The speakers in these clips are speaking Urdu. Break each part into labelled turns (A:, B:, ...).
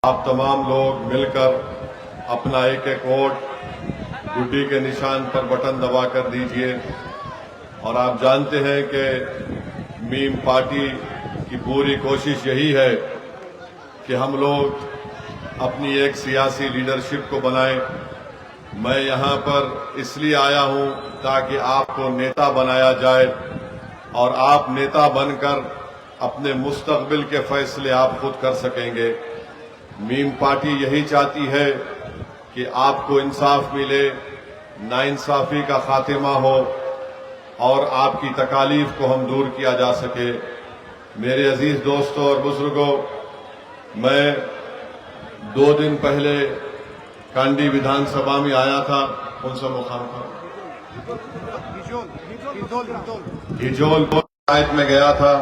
A: آپ تمام لوگ مل کر اپنا ایک ایک ووٹ گڈی کے نشان پر بٹن دبا کر دیجئے۔ اور آپ جانتے ہیں کہ میم پارٹی کی پوری کوشش یہی ہے کہ ہم لوگ اپنی ایک سیاسی لیڈرشپ کو بنائیں۔ میں یہاں پر اس لیے آیا ہوں تاکہ آپ کو نیتا بنایا جائے اور آپ نیتا بن کر اپنے مستقبل کے فیصلے آپ خود کر سکیں گے۔ میم پارٹی یہی چاہتی ہے کہ آپ کو انصاف ملے، ناانصافی کا خاتمہ ہو اور آپ کی تکالیف کو ہم دور کیا جا سکے۔ میرے عزیز دوستوں اور بزرگوں، میں 2 دن پہلے کانڈی ودھان سبھا میں آیا تھا۔ کون سا مقام تھا؟ ہجول پنچایت میں گیا تھا۔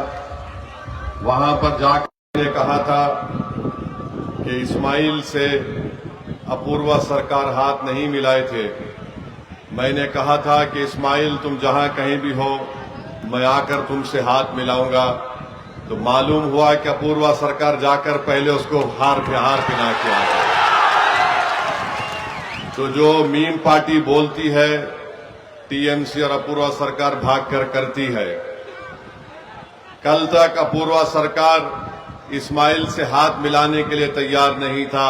A: وہاں پر جا کر نے کہا تھا کہ اسماعیل سے اپوروا سرکار ہاتھ نہیں ملائے تھے۔ میں نے کہا تھا کہ اسماعیل تم جہاں کہیں بھی ہو، میں آ کر تم سے ہاتھ ملاؤں گا۔ تو معلوم ہوا کہ اپوروا سرکار جا کر پہلے اس کو ہار پنا کے آ گیا۔ تو جو میم پارٹی بولتی ہے، ٹی ایم سی اور اپوروا سرکار بھاگ کر کرتی ہے۔ کل تک اپوروا سرکار اسماعیل سے ہاتھ ملانے کے لیے تیار نہیں تھا،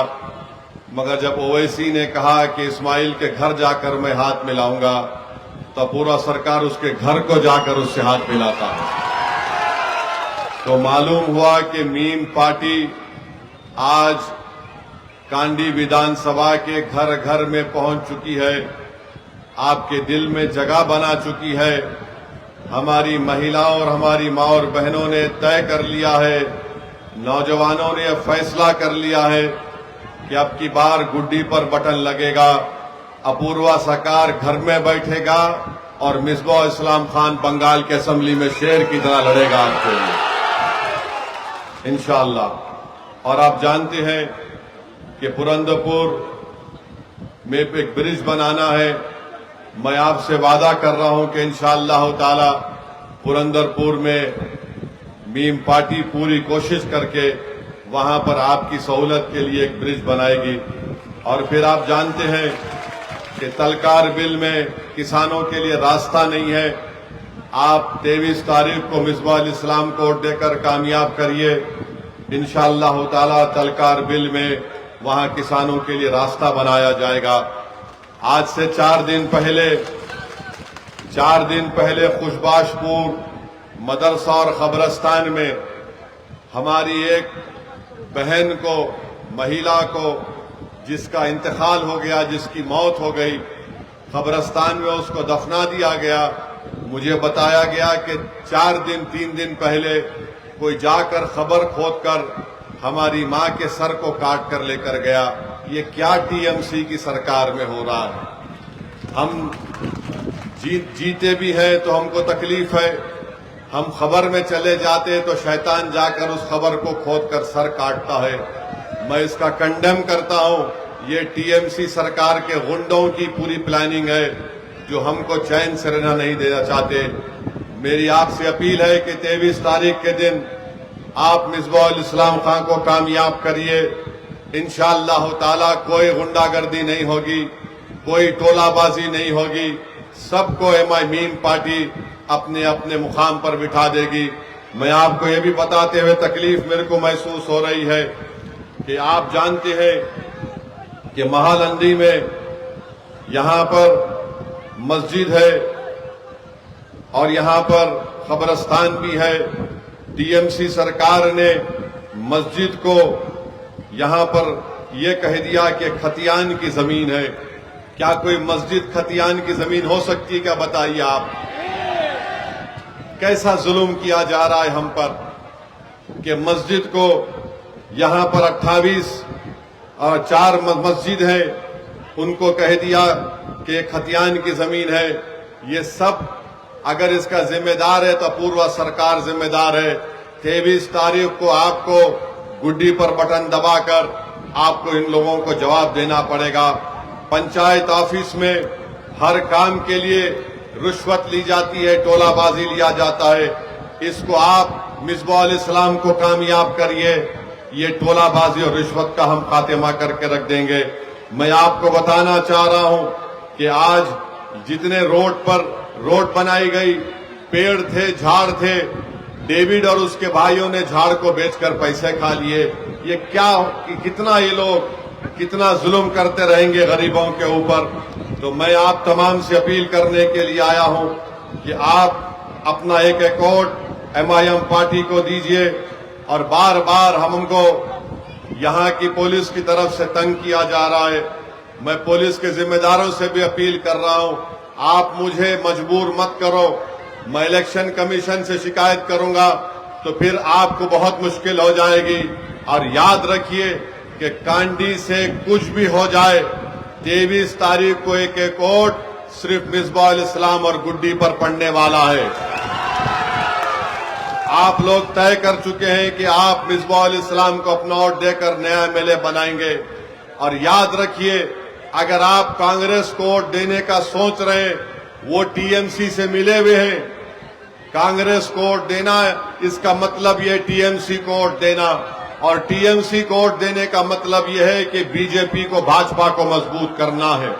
A: مگر جب اویسی نے کہا کہ اسماعیل کے گھر جا کر میں ہاتھ ملاؤں گا تو اپوروا سرکار اس کے گھر کو جا کر اس سے ہاتھ ملاتا ہے۔ تو معلوم ہوا کہ میم پارٹی آج کانڈی ودھان سبھا کے گھر گھر میں پہنچ چکی ہے، آپ کے دل میں جگہ بنا چکی ہے۔ ہماری مہیلاؤں اور ہماری ماں اور بہنوں نے طے کر لیا ہے، نوجوانوں نے فیصلہ کر لیا ہے کہ اب کی بار گڈی پر بٹن لگے گا، اپوروا سرکار گھر میں بیٹھے گا اور مصباح اسلام خان بنگال کے اسمبلی میں شیر کی طرح لڑے گا آپ کے لیے انشاءاللہ۔ اور آپ جانتے ہیں کہ پورندپور میں ایک برج بنانا ہے۔ میں آپ سے وعدہ کر رہا ہوں کہ انشاءاللہ تعالی پورندپور میں میم پارٹی پوری کوشش کر کے وہاں پر آپ کی سہولت کے لیے ایک برج بنائے گی۔ اور پھر آپ جانتے ہیں کہ تلکار بل میں کسانوں کے لیے راستہ نہیں ہے۔ آپ 23 تاریخ کو مصباح الاسلام کو ووٹ دے کر کامیاب کریے، انشاءاللہ تعالی تلکار بل میں وہاں کسانوں کے لیے راستہ بنایا جائے گا۔ آج سے 4 دن پہلے خوشباش پور مدرسہ اور قبرستان میں ہماری ایک بہن کو، مہیلا کو، جس کا انتقال ہو گیا، جس کی موت ہو گئی، قبرستان میں اس کو دفنا دیا گیا۔ مجھے بتایا گیا کہ 3 دن پہلے کوئی جا کر خبر کھود کر ہماری ماں کے سر کو کاٹ کر لے کر گیا۔ یہ کیا ٹی ایم سی کی سرکار میں ہو رہا ہے؟ ہم جیتے بھی ہیں تو ہم کو تکلیف ہے، ہم خبر میں چلے جاتے تو شیطان جا کر اس خبر کو کھود کر سر کاٹتا ہے۔ میں اس کا کنڈیم کرتا ہوں۔ یہ ٹی ایم سی سرکار کے غنڈوں کی پوری پلاننگ ہے جو ہم کو چین سے رہنا نہیں دینا چاہتے۔ میری آپ سے اپیل ہے کہ 23 تاریخ کے دن آپ مصباح الاسلام خان کو کامیاب کریے۔ انشاءاللہ تعالی کوئی غنڈہ گردی نہیں ہوگی، کوئی ٹولہ بازی نہیں ہوگی، سب کو میم پارٹی اپنے اپنے مقام پر بٹھا دے گی۔ میں آپ کو یہ بھی بتاتے ہوئے تکلیف میرے کو محسوس ہو رہی ہے کہ آپ جانتے ہیں کہ مہالندی میں یہاں پر مسجد ہے اور یہاں پر قبرستان بھی ہے۔ ٹی ایم سی سرکار نے مسجد کو یہاں پر یہ کہہ دیا کہ کھتیان کی زمین ہے۔ کیا کوئی مسجد کھتیان کی زمین ہو سکتی ہے؟ کیا بتائیے آپ؟ کیسا ظلم کیا جا رہا ہے ہم پر کہ مسجد کو یہاں پر 28 اور 4 مسجد ہیں، ان کو کہہ دیا کہ یہ کھتیان کی زمین ہے۔ یہ سب اگر اس کا ذمہ دار ہے تو اپوروا سرکار ذمہ دار ہے۔ 23 تاریخ کو آپ کو گڈی پر بٹن دبا کر آپ کو ان لوگوں کو جواب دینا پڑے گا۔ پنچایت آفس میں ہر کام کے لیے رشوت لی جاتی ہے، ٹولہ بازی لیا جاتا ہے۔ اس کو آپ مصباح الاسلام کو کامیاب کریے، یہ ٹولہ بازی اور رشوت کا ہم خاتمہ کر کے رکھ دیں گے۔ میں آپ کو بتانا چاہ رہا ہوں کہ آج جتنے روڈ بنائی گئی، پیڑ تھے، جھاڑ تھے، ڈیوڈ اور اس کے بھائیوں نے جھاڑ کو بیچ کر پیسے کھا لیے۔ یہ کتنا یہ لوگ کتنا ظلم کرتے رہیں گے غریبوں کے اوپر۔ تو میں آپ تمام سے اپیل کرنے کے لیے آیا ہوں کہ آپ اپنا ایک ووٹ MIM پارٹی کو دیجئے، اور بار بار ہم کو یہاں کی پولیس کی طرف سے تنگ کیا جا رہا ہے۔ میں پولیس کے ذمہ داروں سے بھی اپیل کر رہا ہوں، آپ مجھے مجبور مت کرو۔ میں الیکشن کمیشن سے شکایت کروں گا تو پھر آپ کو بہت مشکل ہو جائے گی۔ اور یاد رکھیے کہ کانڈی سے کچھ بھی ہو جائے، 23 تاریخ کو ایک ووٹ صرف مصباح الاسلام اور گڈی پر پڑنے والا ہے۔ آپ لوگ طے کر چکے ہیں کہ آپ مصباح الاسلام کو اپنا ووٹ دے کر نیا MLA بنائیں گے۔ اور یاد رکھیے، اگر آپ کانگریس کو ووٹ دینے کا سوچ رہے ہیں، وہ TMC سے ملے ہوئے ہیں۔ کانگریس کو ووٹ دینا اس کا مطلب یہ TMC کو ووٹ دینا، اور TMC کو ووٹ دینے کا مطلب یہ ہے کہ BJP کو بھاجپا کو مضبوط کرنا ہے۔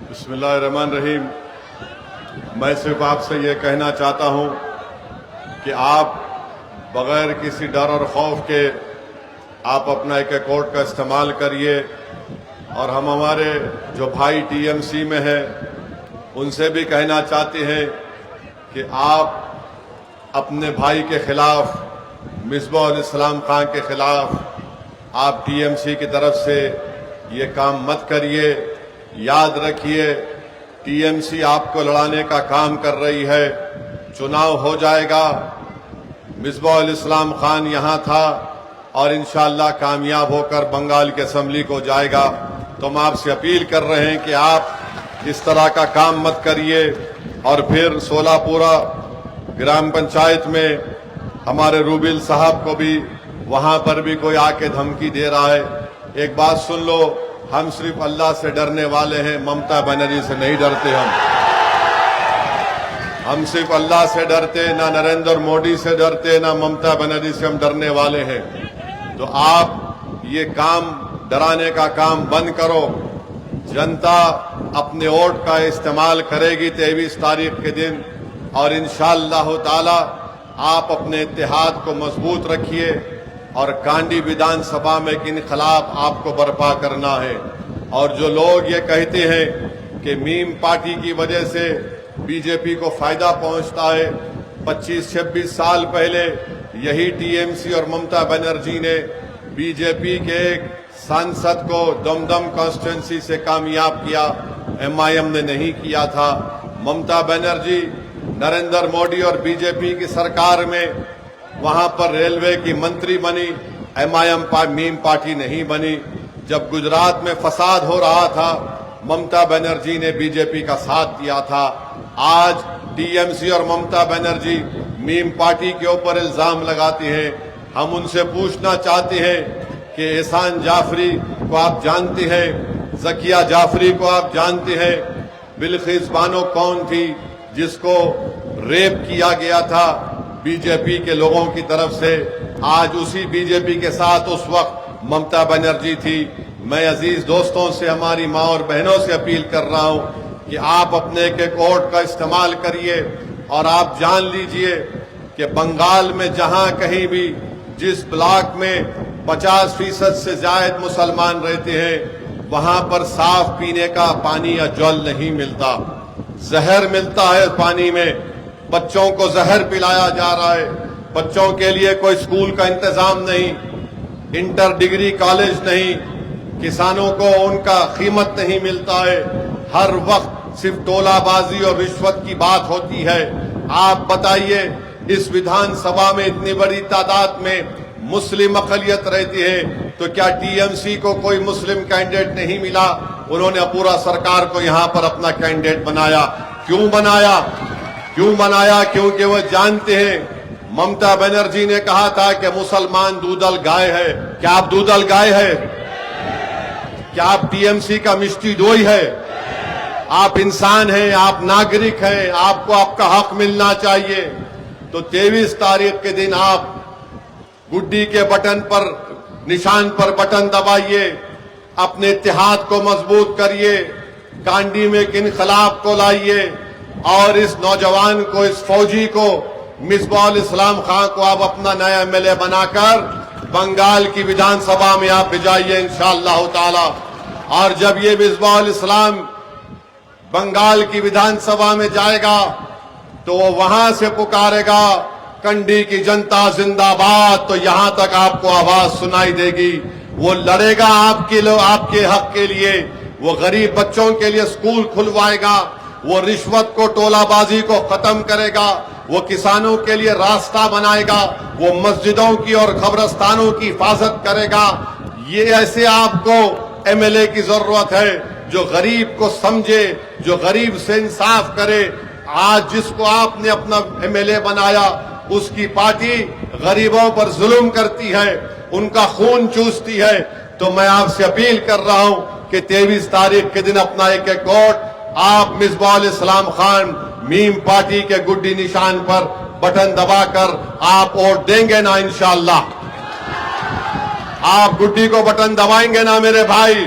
A: بسم اللہ الرحمن الرحیم۔ میں صرف آپ سے یہ کہنا چاہتا ہوں کہ آپ بغیر کسی ڈر اور خوف کے آپ اپنا ایک ووٹ کا استعمال کریے، اور ہم ہمارے جو بھائی TMC میں ہیں ان سے بھی کہنا چاہتے ہیں کہ آپ اپنے بھائی کے خلاف، مصباح الاسلام خان کے خلاف، آپ TMC کی طرف سے یہ کام مت کریے۔ یاد رکھیے، TMC آپ کو لڑانے کا کام کر رہی ہے۔ چناؤ ہو جائے گا، مصباح الاسلام خان یہاں تھا اور انشاءاللہ کامیاب ہو کر بنگال کی اسمبلی کو جائے گا۔ تو ہم آپ سے اپیل کر رہے ہیں کہ آپ اس طرح کا کام مت کریے۔ اور پھر 16 پورا گرام پنچایت میں ہمارے روبل صاحب کو بھی وہاں پر بھی کوئی آ کے دھمکی دے رہا ہے۔ ایک بات سن لو، ہم صرف اللہ سے ڈرنے والے ہیں، ممتا بنرجی سے نہیں ڈرتے۔ ہم صرف اللہ سے ڈرتے، نہ نریندر مودی سے ڈرتے، نہ ممتا بنرجی سے ہم ڈرنے والے ہیں۔ تو آپ یہ کام ڈرانے کا کام بند کرو. جنتا اپنے ووٹ کا استعمال کرے گی 23 تاریخ کے دن, اور انشاءاللہ تعالی آپ اپنے اتحاد کو مضبوط رکھیے, اور کانڈی ویدھان سبھا میں ایک انقلاب آپ کو برپا کرنا ہے. اور جو لوگ یہ کہتے ہیں کہ میم پارٹی کی وجہ سے بی جے پی کو فائدہ پہنچتا ہے, 25-26 سال پہلے یہی ٹی ایم سی اور ممتا بنرجی نے بی جے پی کے ایک سانسد کو دمدم کانسٹیٹوئنسی سے کامیاب کیا, ایم آئی ایم نے نہیں کیا تھا. ممتا بنرجی نریندر مودی اور بی جے پی کی سرکار میں وہاں پر ریلوے کی منتری بنی, ایم آئی ایم میم پارٹی نہیں بنی. جب گجرات میں فساد ہو رہا تھا ممتا بنرجی نے بی جے پی کا ساتھ دیا تھا. آج ٹی ایم سی اور ممتا بنرجی میم پارٹی کے اوپر الزام لگاتی ہیں. ہم ان سے پوچھنا چاہتے ہیں کہ احسان جعفری کو آپ جانتے ہیں, ذکیہ جعفری کو آپ جانتے ہیں, بلقیس بانو کون تھی جس کو ریپ کیا گیا تھا بی جے پی کے لوگوں کی طرف سے؟ آج اسی بی جے پی کے ساتھ اس وقت ممتا بنرجی تھی. میں عزیز دوستوں سے, ہماری ماں اور بہنوں سے اپیل کر رہا ہوں کہ آپ اپنے ایک ووٹ کا استعمال کریے, اور آپ جان لیجئے کہ بنگال میں جہاں کہیں بھی جس بلاک میں 50% سے زائد مسلمان رہتے ہیں وہاں پر صاف پینے کا پانی یا جل نہیں ملتا, زہر ملتا ہے پانی میں. بچوں کو زہر پلایا جا رہا ہے, بچوں کے لیے کوئی اسکول کا انتظام نہیں, انٹر ڈگری کالج نہیں, کسانوں کو ان کا قیمت نہیں ملتا ہے. ہر وقت صرف ٹولہ بازی اور رشوت کی بات ہوتی ہے. آپ بتائیے, اس ویدھان سبھا میں اتنی بڑی تعداد میں مسلم اقلیت رہتی ہے, تو کیا ٹی ایم سی کو کوئی مسلم کینڈیڈیٹ نہیں ملا؟ انہوں نے پورا سرکار کو یہاں پر اپنا کینڈیڈیٹ بنایا. کیوں بنایا؟ کیونکہ وہ جانتے ہیں ممتا بنرجی نے کہا تھا کہ مسلمان دودل گائے ہے. کیا آپ دودل گائے ہے؟ کیا آپ ٹی ایم سی کا مشتی دوئی ہے؟ آپ انسان ہیں, آپ ناگرک ہیں, آپ کو آپ کا حق ملنا چاہیے. تو 23 تاریخ کے دن آپ گڈی کے بٹن پر, نشان پر بٹن دبائیے, اپنے اتحاد کو مضبوط کریے, کانڈی میں ایک انقلاب کو لائیے, اور اس نوجوان کو, اس فوجی کو, مصباح الاسلام خان کو آپ اپنا نیا ایم ایل اے بنا کر بنگال کی ویدھان سبھا میں آپ بھیجائیے انشاءاللہ تعالی. اور جب یہ مصباح الاسلام بنگال کی ویدھان سبھا میں جائے گا تو وہ وہاں سے پکارے گا کنڈی کی جنتا زندہ باد, تو یہاں تک آپ کو آواز سنائی دے گی. وہ لڑے گا آپ کے حق کے لیے, وہ غریب بچوں کے لیے اسکول کھلوائے گا, وہ رشوت کو, ٹولہ بازی کو ختم کرے گا, وہ کسانوں کے لیے راستہ بنائے گا, وہ مسجدوں کی اور قبرستانوں کی حفاظت کرے گا. یہ ایسے آپ کو ایم ایل اے کی ضرورت ہے جو غریب کو سمجھے, جو غریب سے انصاف کرے. آج جس کو آپ نے اپنا ایم ایل اے بنایا اس کی پارٹی غریبوں پر ظلم کرتی ہے, ان کا خون چوستی ہے. تو میں آپ سے اپیل کر رہا ہوں کہ 23 تاریخ کے دن اپنا ایک ووٹ آپ مصباح الاسلام خان میم پارٹی کے گڈی نشان پر بٹن دبا کر آپ ووٹ دیں گے نا انشاءاللہ؟ آپ گڈی کو بٹن دبائیں گے نا میرے بھائی؟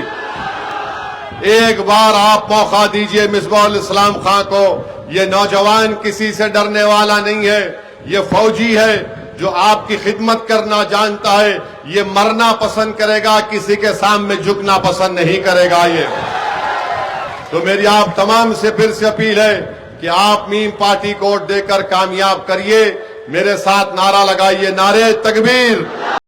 A: ایک بار آپ موقع دیجئے مصباح الاسلام خان کو. یہ نوجوان کسی سے ڈرنے والا نہیں ہے, یہ فوجی ہے جو آپ کی خدمت کرنا جانتا ہے. یہ مرنا پسند کرے گا, کسی کے سامنے جھکنا پسند نہیں کرے گا. یہ تو میری آپ تمام سے پھر سے اپیل ہے کہ آپ میم پارٹی کو ووٹ دے کر کامیاب کریے. میرے ساتھ نعرہ لگائیے, نعرے تکبیر.